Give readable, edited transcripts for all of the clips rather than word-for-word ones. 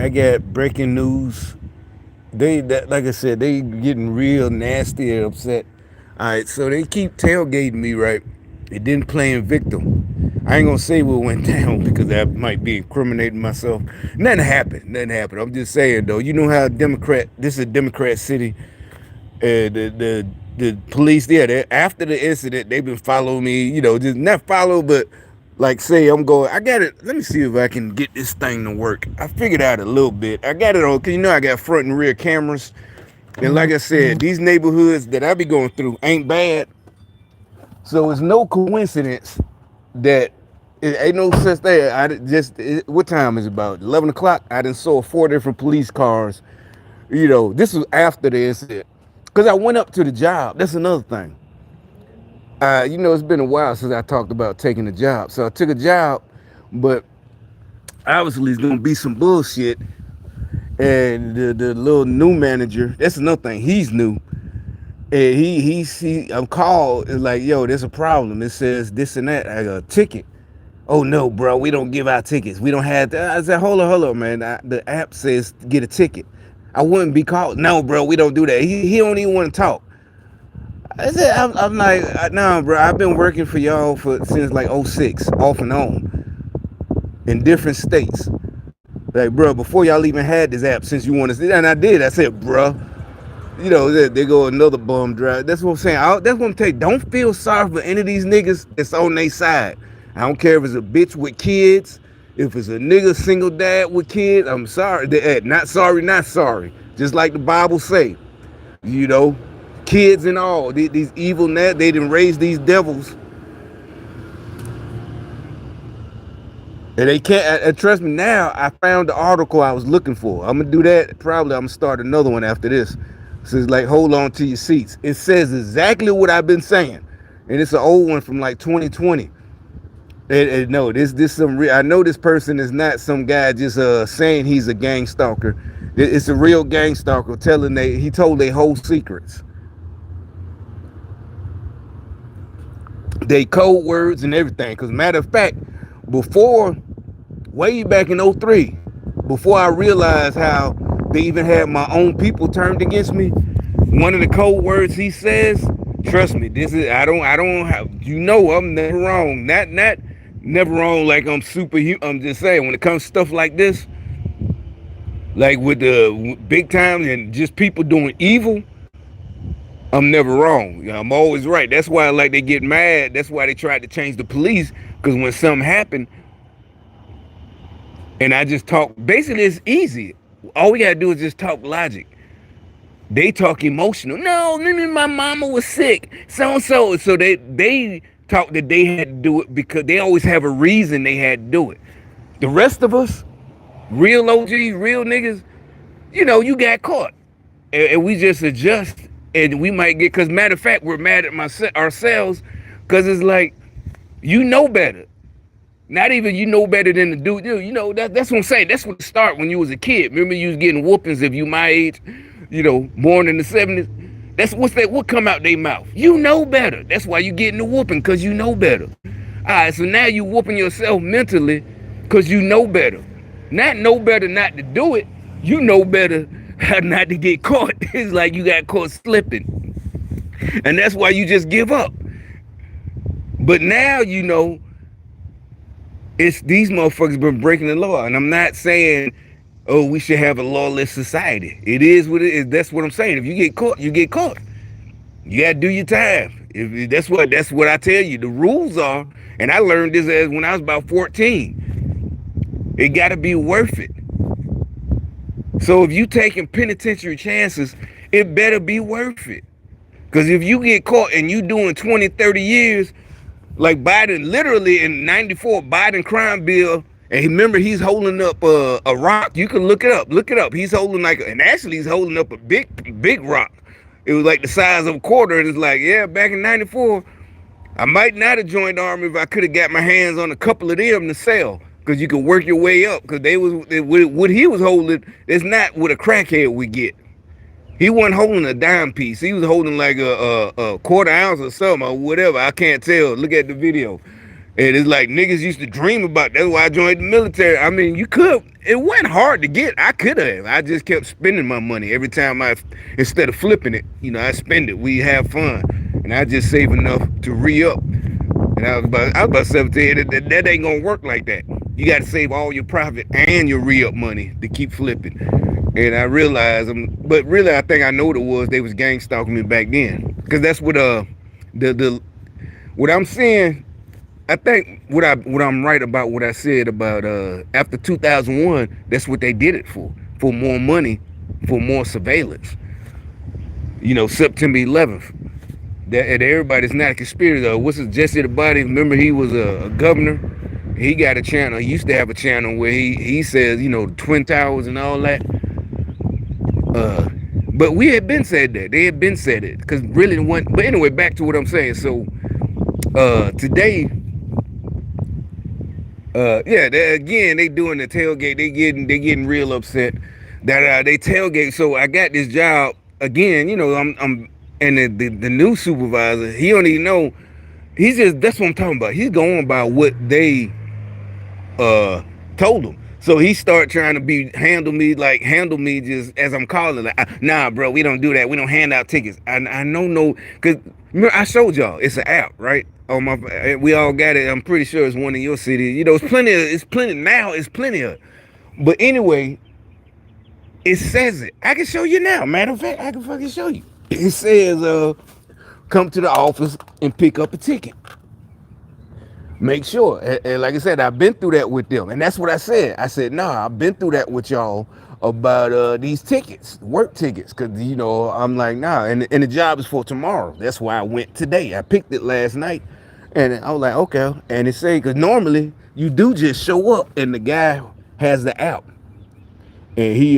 I got breaking news. Like I said, they getting real nasty and upset. All right, so they keep tailgating me, right? It didn't play in victim. I ain't gonna say what went down because that might be incriminating myself. Nothing happened. Nothing happened. I'm just saying though. You know how Democrat. This is a Democrat city. The police, yeah, after the incident, they've been following me. You know, just not follow, but like say I'm going. I got it. Let me see if I can get this thing to work. I figured out a little bit. I got it on because you know I got front and rear cameras. And like I said, these neighborhoods that I be going through ain't bad. So it's no coincidence that it ain't no such thing. What time is it about 11 o'clock? I done saw 4 different police cars. You know, this was after the incident. Because I went up to the job. That's another thing. You know, it's been a while since I talked about taking a job. So I took a job, but obviously it's gonna be some bullshit. And the little new manager, that's another thing. He's new. And I'm called. It's like, yo, there's a problem. It says this and that. I got a ticket. Oh no, bro, we don't give out tickets. We don't have that. I said, hold on, man. The app says get a ticket. I wouldn't be called. No, bro, we don't do that. He don't even want to talk. I said, I'm like, nah, bro. I've been working for y'all since like '06, off and on, in different states. Like, bro, before y'all even had this app, since you want to see, and I did. I said, bro, you know, they go another bum drive. That's what I'm saying. That's what I'm telling you. Don't feel sorry for any of these niggas that's on their side. I don't care if it's a bitch with kids, if it's a nigga single dad with kids. I'm sorry. Not sorry, not sorry. Just like the Bible say, you know, kids and all these evil they didn't raise these devils, and they can't. Trust me. Now I found the article I was looking for. I'm gonna do that. Probably I'm gonna start another one after this. So it's like, hold on to your seats. It says exactly what I've been saying, and it's an old one from like 2020. And no, this some real. I know this person is not some guy just saying he's a gang stalker. It's a real gang stalker he told their whole secrets, they code words and everything. Because matter of fact, before, way back in '03, before I realized how they even had my own people turned against me, one of the code words he says, trust me, this is I don't have, you know, I'm never wrong. Not never wrong like I'm superhuman. I'm just saying when it comes to stuff like this, like with the big time and just people doing evil, I'm never wrong. I'm always right. That's why like they get mad. That's why they tried to change the police, because when something happened and I just talk, basically it's easy. All we gotta do is just talk logic. They talk emotional. No, my mama was sick. So and so. So they talk that they had to do it because they always have a reason they had to do it. The rest of us, real OGs, real niggas, you know, you got caught. And we just adjust, and we might get, because matter of fact, we're mad at ourselves, because it's like, you know better. Not even you know better than the dude. You know, that's what I'm saying. That's what started when you was a kid. Remember you was getting whoopings if you my age, you know, born in the 70s. What come out their mouth? You know better. That's why you getting the whooping, because you know better. All right, so now you whooping yourself mentally because you know better. Not know better not to do it. You know better how not to get caught. It's like you got caught slipping. And that's why you just give up. But now you know it's these motherfuckers been breaking the law. And I'm not saying, oh, we should have a lawless society. It is what it is. That's what I'm saying. If you get caught, you get caught. You gotta do your time. That's what I tell you. The rules are, and I learned this as when I was about 14. It gotta be worth it. So if you taking penitentiary chances, it better be worth it. Because if you get caught and you doing 20, 30 years, like Biden, literally in '94, Biden crime bill, and remember he's holding up a rock. You can look it up. Look it up. He's holding and actually he's holding up a big rock. It was like the size of a quarter. And it's like, yeah, back in '94, I might not have joined the army if I could have got my hands on a couple of them to sell. Because you can work your way up. Because what he was holding, it's not what a crackhead would get. He wasn't holding a dime piece. He was holding like a quarter ounce or something or whatever. I can't tell. Look at the video. And it's like niggas used to dream about. That's why I joined the military. I mean, you could. It wasn't hard to get. I could have. I just kept spending my money every time instead of flipping it. I spend it. We have fun, and I just save enough to re-up. And I was about 17. That ain't gonna work like that. You got to save all your profit and your re-up money to keep flipping. And I realized, but really, I think I know what it was. They was gang stalking me back then, because that's the what I'm saying. I think what I'm right about what I said about after 2001. That's what they did it for more money, for more surveillance. September 11th. That everybody's not a conspiracy though. What's it, Jesse the Body? Remember he was a governor. He got a channel. He used to have a channel where he says Twin Towers and all that. Uh, but we had been said that they had been said it because really one. But anyway, back to what I'm saying. So today, yeah, again they doing the tailgate. They getting real upset that they tailgate. So I got this job again. I'm and the new supervisor. He don't even know. He's just that's what I'm talking about. He's going by what they told him. So he started trying to handle me just as I'm calling. Like, nah, bro, we don't do that. We don't hand out tickets. I know no, cause remember I showed y'all it's an app, right? Oh my, we all got it. I'm pretty sure it's one in your city. It's plenty. It's plenty now. It's plenty of. But anyway, it says it. I can show you now. Matter of fact, I can fucking show you. It says, come to the office and pick up a ticket. Make sure. And like I said, I've been through that with them. And that's what I said. I said, nah, I've been through that with y'all about these tickets, work tickets. Because, I'm like, nah. And the job is for tomorrow. That's why I went today. I picked it last night. And I was like, okay. And it said, because normally you do just show up and the guy has the app. And he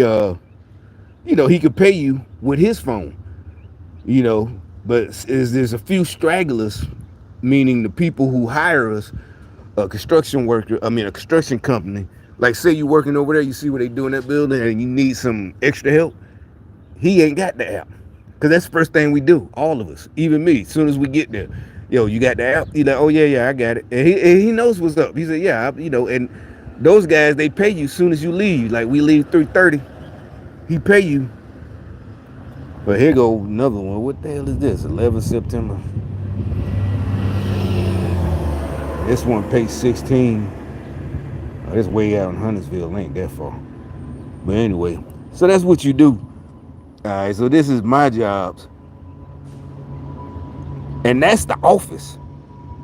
could pay you with his phone. But there's a few stragglers, meaning the people who hire us, a construction company. Like, say you're working over there, you see what they do in that building, and you need some extra help. He ain't got the app, cause that's the first thing we do, all of us, even me. As soon as we get there, yo, you got the app? He's like, oh yeah, I got it, and he knows what's up. He said, yeah, and those guys they pay you as soon as you leave. Like we leave 3:30, he pay you. But here go another one. What the hell is this? 11 September. This one, page 16. Oh, this way out in Huntersville. Ain't that far. But anyway, so that's what you do. All right, so this is my jobs. And that's the office.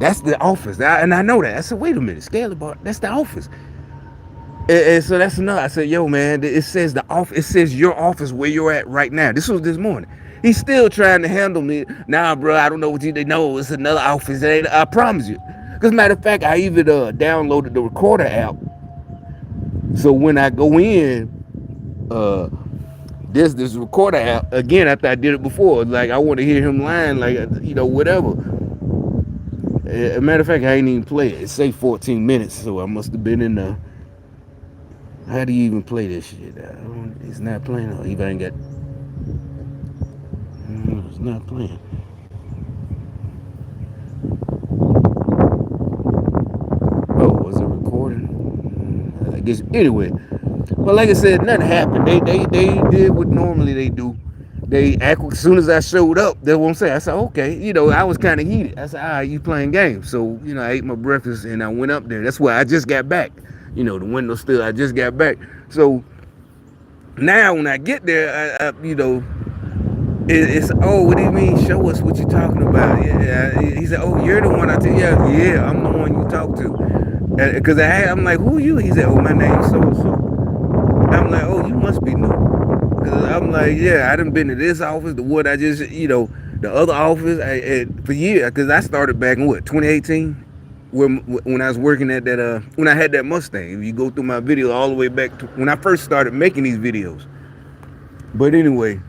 That's the office. And I know that. I said, wait a minute, Scaly Bar, that's the office. And so that's enough. I said, yo, man, it says the office. It says your office where you're at right now. This was this morning. He's still trying to handle me. Nah, bro, I don't know what you know. It's another office. I promise you. Because matter of fact, I even downloaded the recorder app. So when I go in, this recorder app, again, after I did it before, like I want to hear him lying, like, whatever. As a matter of fact, I ain't even play it. It say 14 minutes, so I must have been in the... How do you even play this shit? It's not playing. Oh, you ain't got... It's not playing. Oh, was it recording? I guess... Anyway. But like I said, nothing happened. They did what normally they do. They act as soon as I showed up. That's what I'm saying. I said, okay. I was kind of heated. I said, all right, you playing games. So, I ate my breakfast and I went up there. That's why I just got back. The window still, I just got back. So now when I get there, it's, oh, what do you mean? Show us what you're talking about. Yeah. He said, oh, you're the one I tell you. Yeah, I'm the one you talk to. Because I'm like, who are you? He said, oh, my name's so-and-so. I'm like, oh, you must be new. Because I'm like, yeah, I done been to this office, the one I just, the other office for years. Because I started back in 2018? When I was working at that, when I had that Mustang. If you go through my video all the way back to when I first started making these videos. But anyway,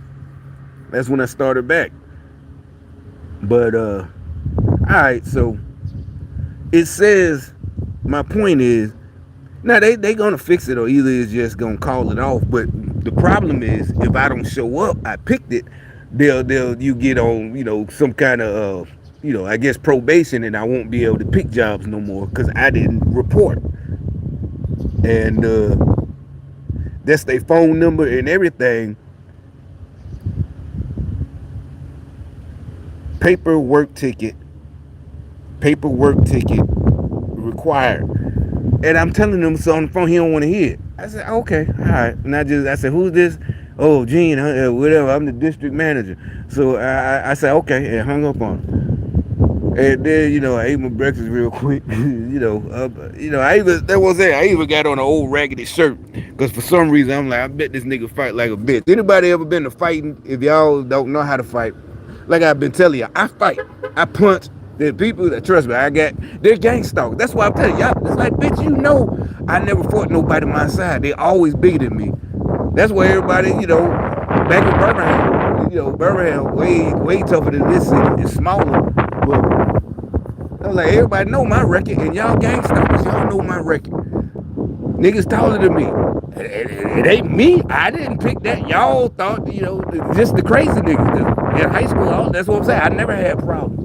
that's when I started back. But, all right, so it says, my point is, now they gonna fix it, or either it's just gonna call it off. But the problem is, if I don't show up, I picked it, you get on, some kind of I guess probation, and I won't be able to pick jobs no more because I didn't report. And that's their phone number and everything. Paperwork ticket, paperwork ticket required. And I'm telling him so on the phone, he don't want to hear it. I said, okay, all right. And I said, who's this? Oh, Gene, whatever. I'm the district manager. So I said, okay, and hung up on him. And then, I ate my breakfast real quick. I even got on an old raggedy shirt because for some reason I'm like, I bet this nigga fight like a bitch. Anybody ever been to fighting? If y'all don't know how to fight, like I've been telling you, I fight, I punch. The people that trust me, they're gang stalkers. That's why I'm telling y'all. It's like, bitch, I never fought nobody my side. They always bigger than me. That's why everybody, back in Birmingham, Birmingham way tougher than this city. It's smaller, but I was like, everybody know my record, and y'all gangsters, y'all know my record. Niggas taller than me. It ain't me. I didn't pick that. Y'all thought, just the crazy niggas. In high school, that's what I'm saying. I never had problems.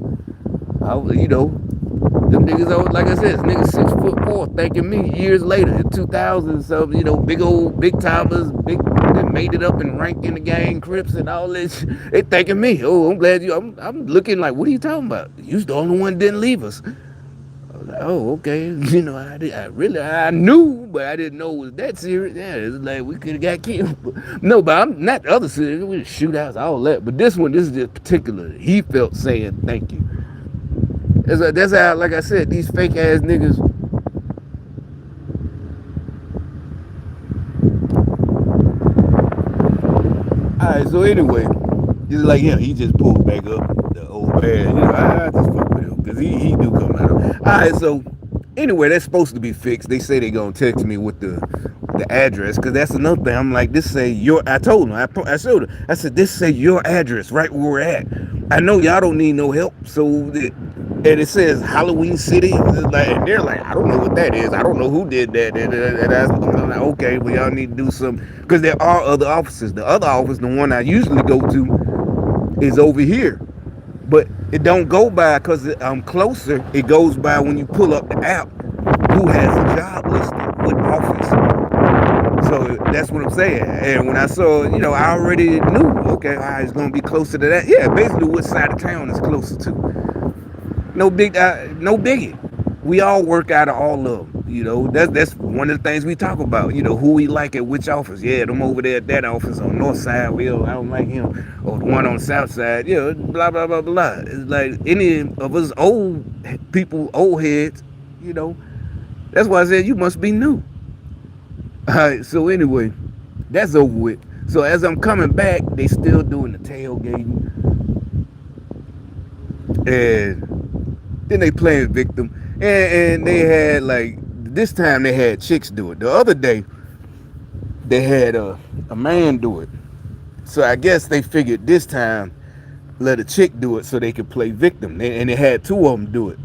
Them niggas, like I said, niggas 6'4", thanking me years later in 2000. So, big timers, that made it up and ranked in the gang, Crips and all this. They thanking me. Oh, I'm glad I'm looking like, what are you talking about? You's the only one that didn't leave us. I was like, oh, okay. I knew, but I didn't know it was that serious. Yeah, it's like we could have got killed. No, but I'm not the other serious. We shootouts, all that. But this is just particular. He felt saying thank you. That's how, like I said, these fake ass niggas. Alright, so anyway, it's like he just pulled back up the old man. I just fuck with him because he do come out. Alright, so anyway, that's supposed to be fixed. They say they gonna text me with the address because that's another thing. I'm like, this say your. I told him. I showed him. I said, this say your address right where we're at. I know y'all don't need no help. So, and it says Halloween City. And they're like, I don't know what that is. I don't know who did that. And I'm like, okay, well y'all need to do something because there are other offices. The other office, the one I usually go to, is over here. But it don't go by because I'm closer. It goes by when you pull up the app who has a job listed, what office. So that's what I'm saying. And when I saw, I already knew, okay, all right, it's going to be closer to that. Yeah, basically what side of town is closer to. No biggie. We all work out of all of them. That's one of the things we talk about. Who we like at which office. Yeah, them over there at that office on north side. I don't like him. Or the one on the south side. Blah blah blah blah. It's like any of us old people, old heads. That's why I said you must be new. All right. So anyway, that's over with. So as I'm coming back, they still doing the tailgating, and then they playing victim. And they had this time they had chicks do it. The other day they had a man do it. So I guess they figured this time let a chick do it so they could play victim. And they had two of them do it.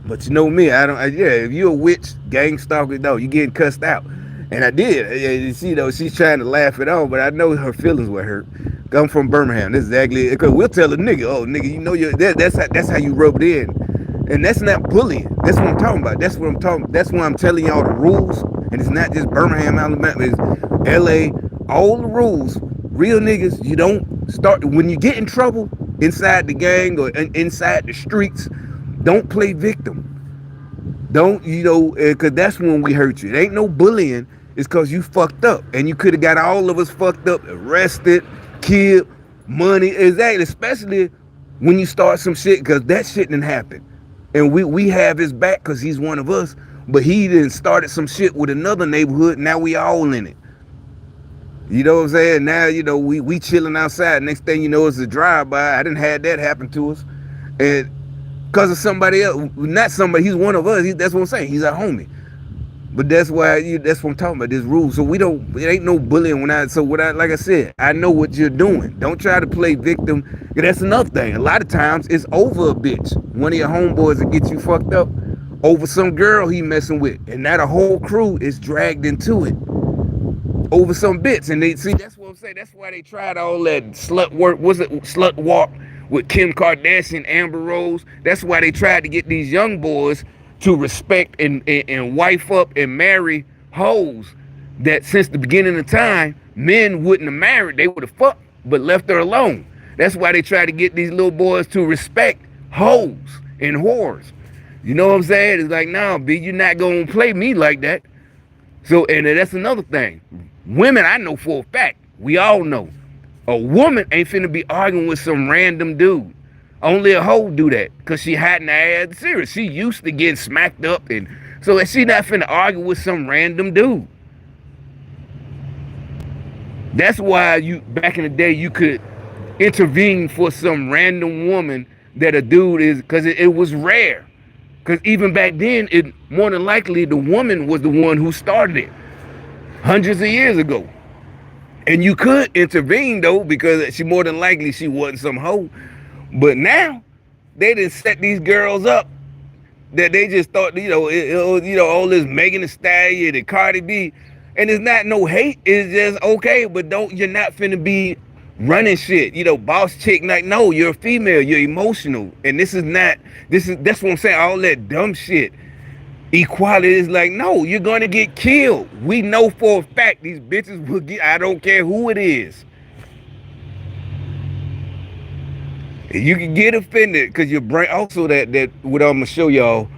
But you know me, if you're a witch, gang stalker, no, you getting cussed out. And I did. She's trying to laugh it off, but I know her feelings were hurt. I'm from Birmingham. This is exactly because we'll tell a nigga, oh nigga, that's how you rub it in. And that's not bullying. That's what I'm talking about. That's why I'm telling y'all the rules. And it's not just Birmingham, Alabama. It's LA. All the rules. Real niggas, you don't start. When you get in trouble inside the gang or inside the streets, don't play victim. Don't, because that's when we hurt you. It ain't no bullying. It's because you fucked up. And you could have got all of us fucked up, arrested, killed, money. Exactly. Especially when you start some shit, because that shit didn't happen. And we have his back because he's one of us. But he done started some shit with another neighborhood. Now we all in it. You know what I'm saying? Now, we chilling outside. Next thing you know, it's a drive-by. I didn't have that happen to us. And because of somebody else. Not somebody. He's one of us. That's what I'm saying. He's our homie. But that's why that's what I'm talking about. This rule. So it ain't no bullying like I said, I know what you're doing. Don't try to play victim. That's another thing. A lot of times it's over a bitch. One of your homeboys will get you fucked up over some girl he messing with. And now the whole crew is dragged into it. Over some bitch. And that's what I'm saying. That's why they tried all that slut work. Was it slut walk? with Kim Kardashian, Amber Rose. That's why they tried to get these young boys to respect and wife up and marry hoes that since the beginning of time, men wouldn't have married. They would have fucked, but left her alone. That's why they try to get these little boys to respect hoes and whores. You know what I'm saying? It's like, nah, B, you're not going to play me like that. So, and that's another thing. Women, I know for a fact, we all know, a woman ain't finna be arguing with some random dude. Only a hoe do that, because she hiding her ass. Serious. She used to getting smacked up, and so she not finna argue with some random dude. That's why you back in the day you could intervene for some random woman that a dude is, because it was rare. Because even back then, it more than likely the woman was the one who started it hundreds of years ago. And you could intervene though, because she more than likely she wasn't some hoe. But now they done set these girls up that they just thought, all this Megan Thee Stallion and Cardi B, and it's not no hate. It's just okay, but you're not finna be running shit. Boss chick, like, no, you're a female, you're emotional, and that's what I'm saying. All that dumb shit. Equality is like, no, you're gonna get killed. We know for a fact these bitches will get. I don't care who it is. You can get offended because your brain. Also, that what I'm gonna show y'all.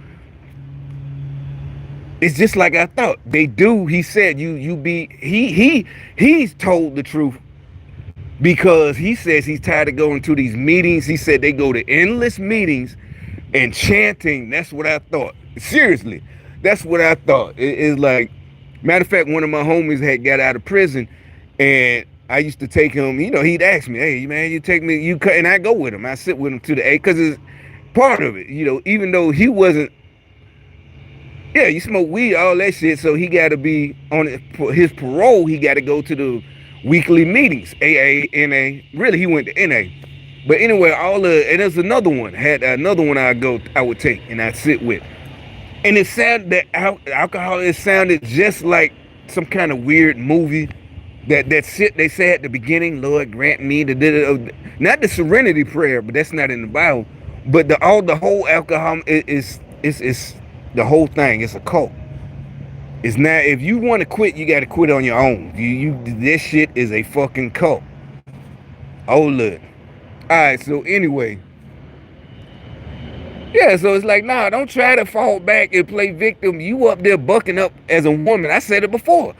It's just like I thought. They do. He said he's told the truth because he says he's tired of going to these meetings. He said they go to endless meetings and chanting. That's what I thought. Seriously, that's what I thought. It's like, matter of fact, one of my homies had got out of prison, and I used to take him. He'd ask me, "Hey man, you take me, and I go with him. I sit with him to the A, because it's part of it. Even though he wasn't. Yeah, you smoke weed, all that shit. So he got to be on his parole. He got to go to the weekly meetings, AA, NA. Really, he went to NA. But anyway, and there's another one. Had another one I would take and I'd sit with. And it sounded that alcohol. It sounded just like some kind of weird movie. That shit they say at the beginning. Lord grant me not the Serenity Prayer, but that's not in the Bible. But the whole alcohol is the whole thing. It's a cult. It's not. If you want to quit, you got to quit on your own. This shit is a fucking cult. Oh look. All right. So anyway. Yeah, so it's like, nah, don't try to fall back and play victim. You up there bucking up as a woman. I said it before.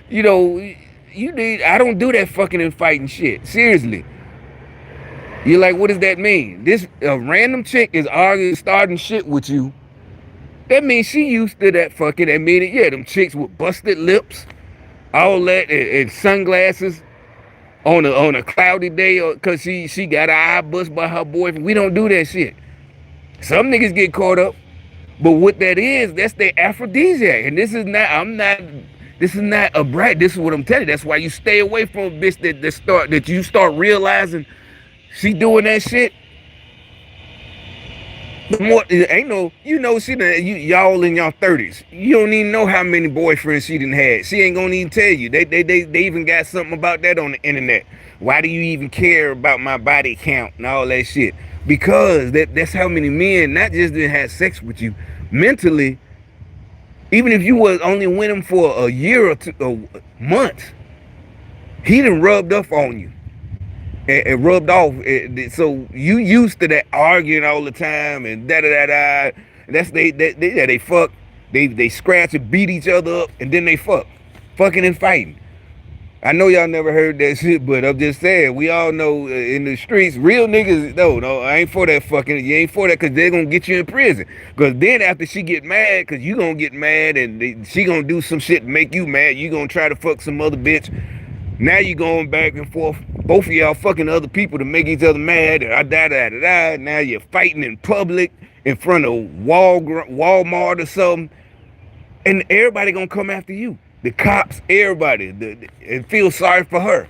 I don't do that fucking and fighting shit. Seriously. You're like, what does that mean? A random chick is arguing, starting shit with you. That means she used to that fucking, them chicks with busted lips, all that, and sunglasses on a cloudy day, because she got her eye bust by her boyfriend. We don't do that shit. Some niggas get caught up, but what that is, that's their aphrodisiac. And this is not a brat. This is what I'm telling you. That's why you stay away from a bitch that you start realizing she doing that shit. More ain't no, y'all in y'all 30s. You don't even know how many boyfriends she done had. She ain't gonna even tell you. They even got something about that on the internet. Why do you even care about my body count and all that shit? Because that's how many men not just didn't have sex with you mentally. Even if you was only with him for a year or 2 months, he done rubbed up on you. And rubbed off. So you used to that arguing all the time and da-da-da-da. That's they fuck. They scratch and beat each other up, and then they fucking and fighting. I know y'all never heard that shit, but I'm just saying, we all know in the streets, real niggas, no, I ain't for that fucking, you ain't for that, because they're going to get you in prison. Because then after she get mad, because you going to get mad, and she going to do some shit to make you mad, you going to try to fuck some other bitch. Now you going back and forth, both of y'all fucking other people to make each other mad, and da-da-da-da-da. Now you're fighting in public, in front of Walmart or something, and everybody going to come after you. The cops, everybody, and feel sorry for her.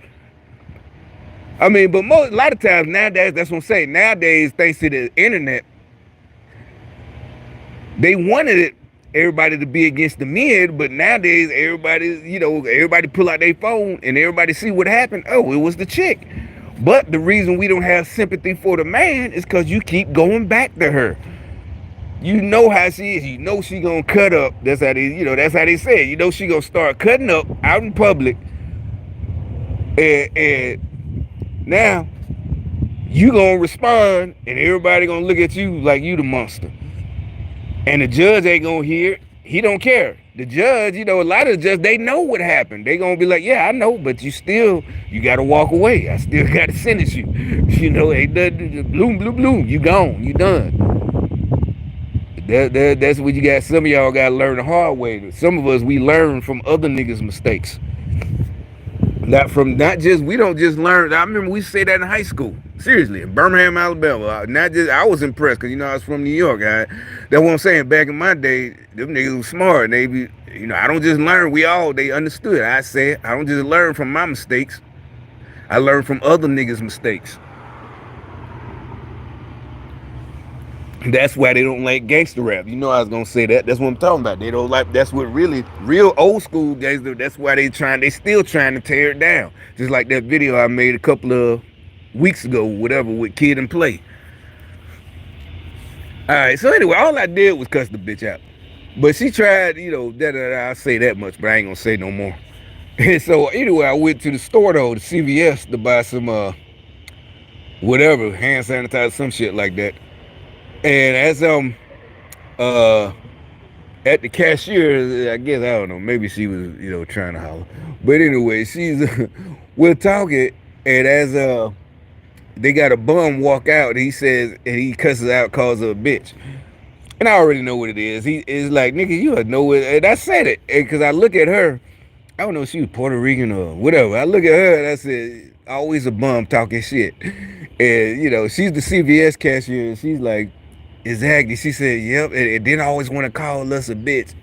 I mean, but a lot of times nowadays, that's what I'm saying. Nowadays, thanks to the internet, they wanted everybody to be against the men, but nowadays everybody pull out their phone and everybody see what happened. Oh, it was the chick. But the reason we don't have sympathy for the man is because you keep going back to her. You know how she is. You know she gonna cut up. That's how they, that's how they say it. You know she gonna start cutting up out in public. And now you gonna respond, and everybody gonna look at you like you the monster. And the judge ain't gonna hear it. He don't care. The judge, a lot of the judges, they know what happened. They gonna be like, yeah, I know, but you gotta walk away. I still gotta sentence you. Ain't nothing, bloom, bloom, bloom. You gone. You done. That's what you got. Some of y'all gotta learn the hard way. Some of us, we learn from other niggas' mistakes. Not just, we don't just learn. I remember we say that in high school. Seriously, in Birmingham, Alabama. Not just, I was impressed because I was from New York. That's what I'm saying. Back in my day, them niggas was smart. And they be, I don't just learn. They understood. I said, I don't just learn from my mistakes. I learn from other niggas' mistakes. That's why they don't like gangster rap. I was gonna say that. That's what I'm talking about. They don't like. That's what really real old school gangster. That's why they still trying to tear it down. Just like that video I made a couple of weeks ago, whatever, with Kid and Play. All right. So anyway, all I did was cuss the bitch out. But she tried, I'll say that much, but I ain't gonna say no more. And so anyway, I went to the store though, the CVS, to buy some whatever, hand sanitizer, some shit like that. And as at the cashier, I guess, I don't know, maybe she was, trying to holler. But anyway, we're talking, and as they got a bum walk out, he says, and he cusses out, calls her a bitch. And I already know what it is. He is like, nigga, you know it. And I said it, because I look at her, I don't know if she was Puerto Rican or whatever. I look at her and I said, always a bum talking shit. And, she's the CVS cashier, and she's like, exactly. She said, yep. And then I always want to call us a bitch.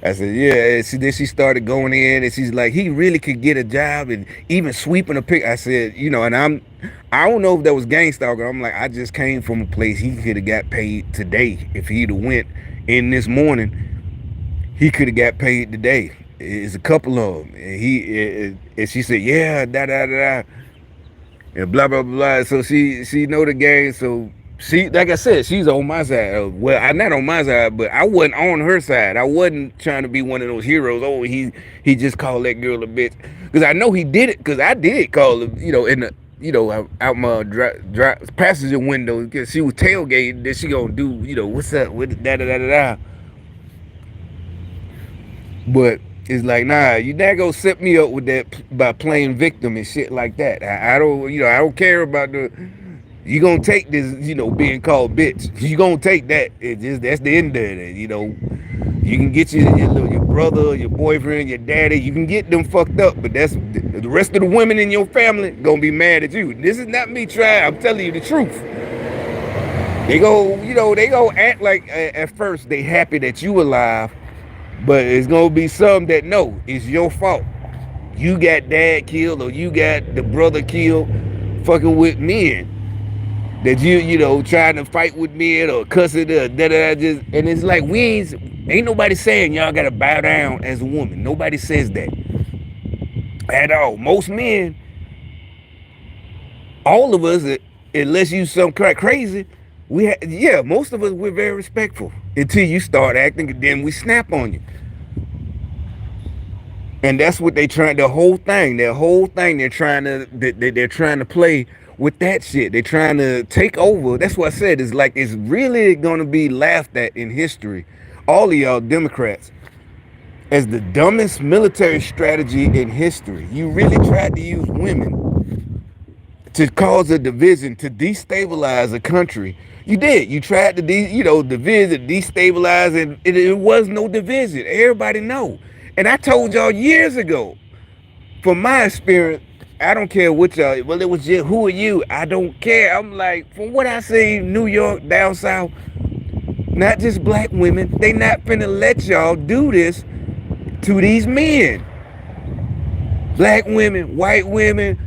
I said, yeah. And then she started going in, and she's like, he really could get a job and even sweeping a pick. I said, and I don't know if that was gang stalking. I'm like, I just came from a place he could have got paid today. If he'd have went in this morning, he could have got paid today. It's a couple of them. And she said, yeah, da da da da. And blah blah blah. So she know the game. So she, like I said, she's on my side. Well, I'm not on my side, but I wasn't on her side. I wasn't trying to be one of those heroes. Oh, he just called that girl a bitch, because I know he did it. Because I did call her, in the out my passenger window, because she was tailgating. That she gonna do, what's up with da da da da da. But it's like, nah, you not gonna set me up with that by playing victim and shit like that. I don't, I don't care about the. You gonna take this, being called bitch. You gonna take that. That's the end of it. You can get your brother, your boyfriend, your daddy. You can get them fucked up, but that's the rest of the women in your family gonna be mad at you. This is not me trying. I'm telling you the truth. They go act like at first they happy that you alive, but it's gonna be some that know it's your fault. You got dad killed, or you got the brother killed, fucking with men. That you trying to fight with men or cussing or just, and it's like we ain't nobody saying y'all gotta bow down as a woman. Nobody says that at all. Most men, all of us, unless you some crazy, most of us, we're very respectful until you start acting, and then we snap on you. And that's what they trying. Their whole thing, they're trying to play with that shit. They're trying to take over. That's what I said. It's like it's really going to be laughed at in history. All of y'all Democrats as the dumbest military strategy in history. You really tried to use women to cause a division, to destabilize a country. You did. You tried to division, destabilize, and it was no division. Everybody know. And I told y'all years ago, from my experience, I don't care what y'all, well, it was just, who are you? I don't care. I'm like, from what I see, New York, down south, not just black women, they not finna let y'all do this to these men. Black women, white women,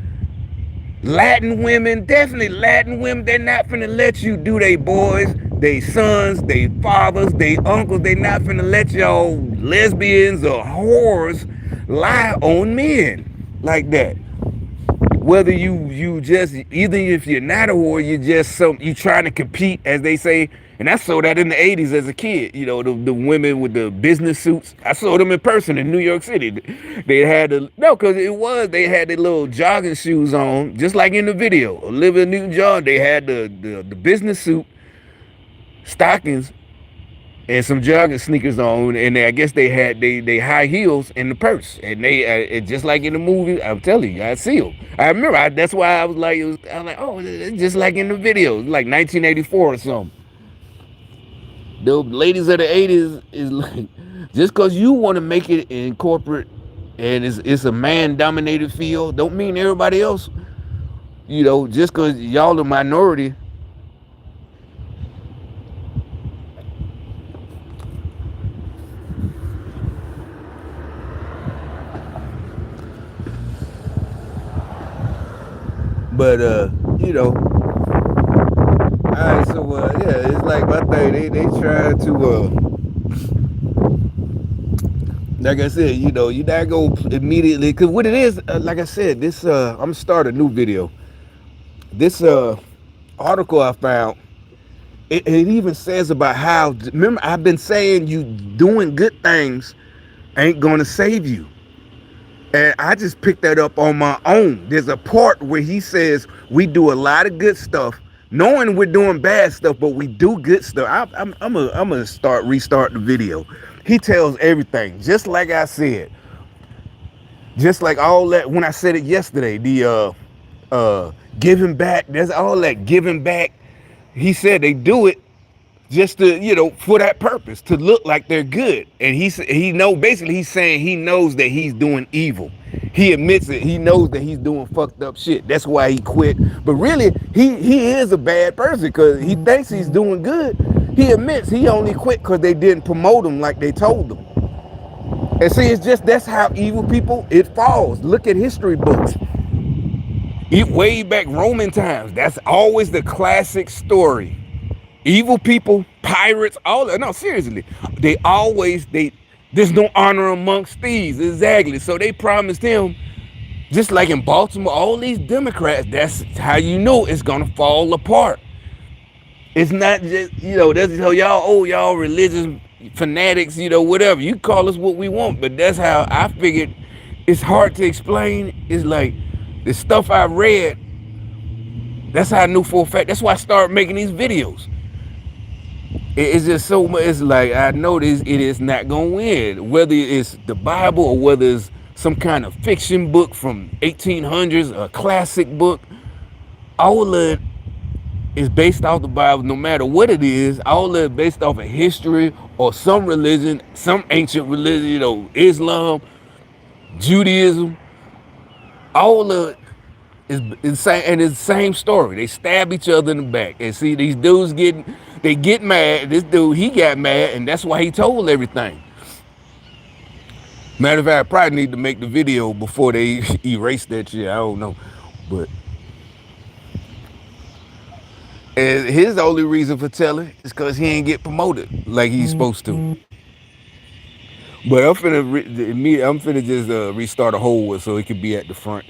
Latin women, definitely Latin women, they're not finna let you do they boys, they sons, they fathers, they uncles. They not finna let y'all lesbians or whores lie on men like that. Whether you just, either if you're not a whore, you just you trying to compete, as they say. And I saw that in the '80s as a kid. You know, the women with the business suits. I saw them in person in New York City. They had the no, because they had their little jogging shoes on, just like in the video. Olivia Newton-John. They had the business suit, stockings, and some jogging sneakers on, and I guess they had they high heels in the purse, and they just like in the movie. I'm telling you, I see them. I remember. That's why I was like, I was like, oh, it's just like in the video, like 1984 or something. The ladies of the '80s is like, just because you want to make it in corporate, and it's a man dominated field, don't mean everybody else. You know, just because y'all a minority. But you know, all right. So yeah, it's like my thing. They try to like I said, you know, you not go immediately, because what it is, like I said, this I'm gonna start a new video. This article I found, it even says about how, remember I've been saying you doing good things ain't gonna save you. And I just picked that up on my own. There's a part where he says we do a lot of good stuff, knowing we're doing bad stuff, but we do good stuff. I'm gonna restart the video. He tells everything, just like I said, just like all that when I said it yesterday. The giving back. There's all that giving back. He said they do it just to, you know, for that purpose, to look like they're good. And he know, basically he's saying he knows that he's doing evil. He admits it. He knows that he's doing fucked up shit. That's why he quit. But really, he is a bad person, because he thinks he's doing good. He admits he only quit because they didn't promote him like they told him. And see, it's just, that's how evil people, it falls. Look at history books. Way back Roman times, that's always the classic story. Evil people, pirates, all that. No, seriously. There's no honor amongst thieves. Exactly. So they promised him, just like in Baltimore, all these Democrats, that's how you know it's gonna fall apart. It's not just, you know, that's how y'all religious fanatics, you know, whatever. You call us what we want, but that's how I figured. It's hard to explain. It's like the stuff I read, that's how I knew for a fact. That's why I started making these videos. It's just so much. It's like, I know this, it is not gonna win, whether it's the Bible or whether it's some kind of fiction book from 1800s, a classic book. All of it is based off the Bible. No matter what it is, all of it based off of history or some religion, some ancient religion, you know, Islam, Judaism. All of it is insane, and it's the same story. They stab each other in the back, and see these dudes they get mad. This dude, he got mad, and that's why he told everything. Matter of fact, I probably need to make the video before they erase that shit. I don't know, but and his only reason for telling is because he ain't get promoted like he's supposed to. But I'm finna just restart a whole one so it could be at the front.